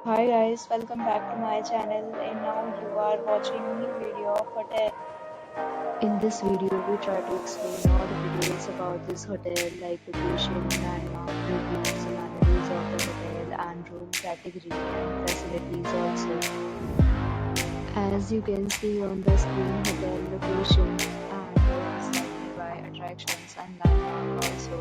Hi guys, welcome back to my channel and now you are watching new video of hotel. In this video, we try to explain all the details about this hotel like location, landmark, reviews, amenities of the hotel and room category and facilities also. As you can see on the screen, hotel location and is nearby attractions and landmark also.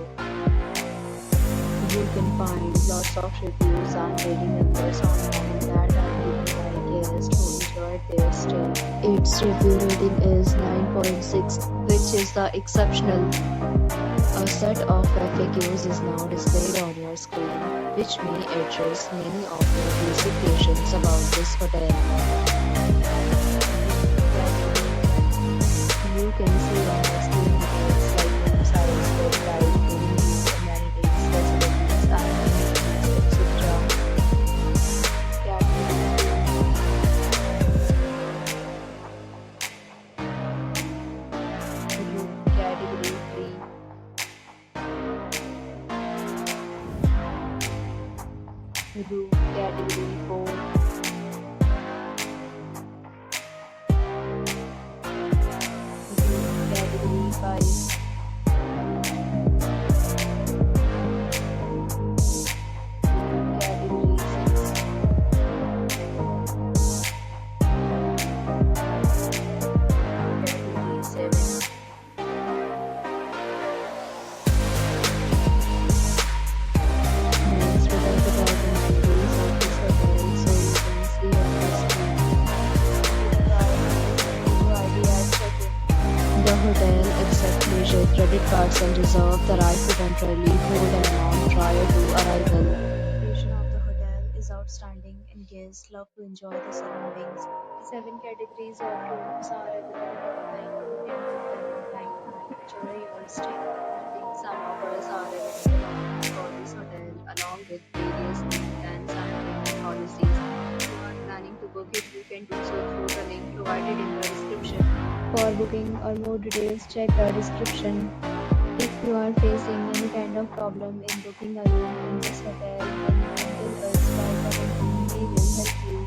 You can find lots of reviews and rating numbers online that are given by guests who enjoyed their stay. Its review rating is 9.6, which is the exceptional. A set of FAQs is now displayed on your screen, which may address many of your basic questions about this hotel. You can see on the screen details like room size, bed type, room views, amenities, facilities, and amenities, etc. Room category 3. Room category 4. Room category 5. Room category 6. Category 7. Next, we talk about the amenities of this hotel, so you can see on the screen. The hotel accepts major credit cards and reserve the right to temporarily hold an amount prior to arrival. The location of the hotel is outstanding and guests love to enjoy the surroundings. 7 categories of rooms are available like you can book them online and enjoy your stay. I think some offers are available online for this hotel along with various meal plans and payment policies. If you are planning to book it, you can do so through the link provided in the description. For booking or more details, check the description. If you are facing any kind of problem in booking a room in this hotel, then contact us by commenting. We will help you.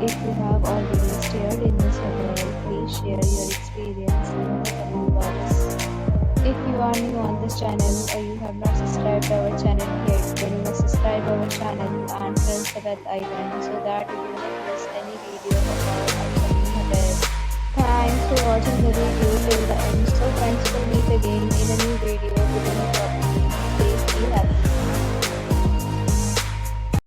If you have already stayed in this hotel, please share your experience in the comment box. If you are new on this channel or you have not subscribed our channel yet, then you must subscribe our channel and press the bell icon so that you do not miss any video of our upcoming hotel. Thanks for watching the video till the end. So friends, will meet again in a new video with a new topic.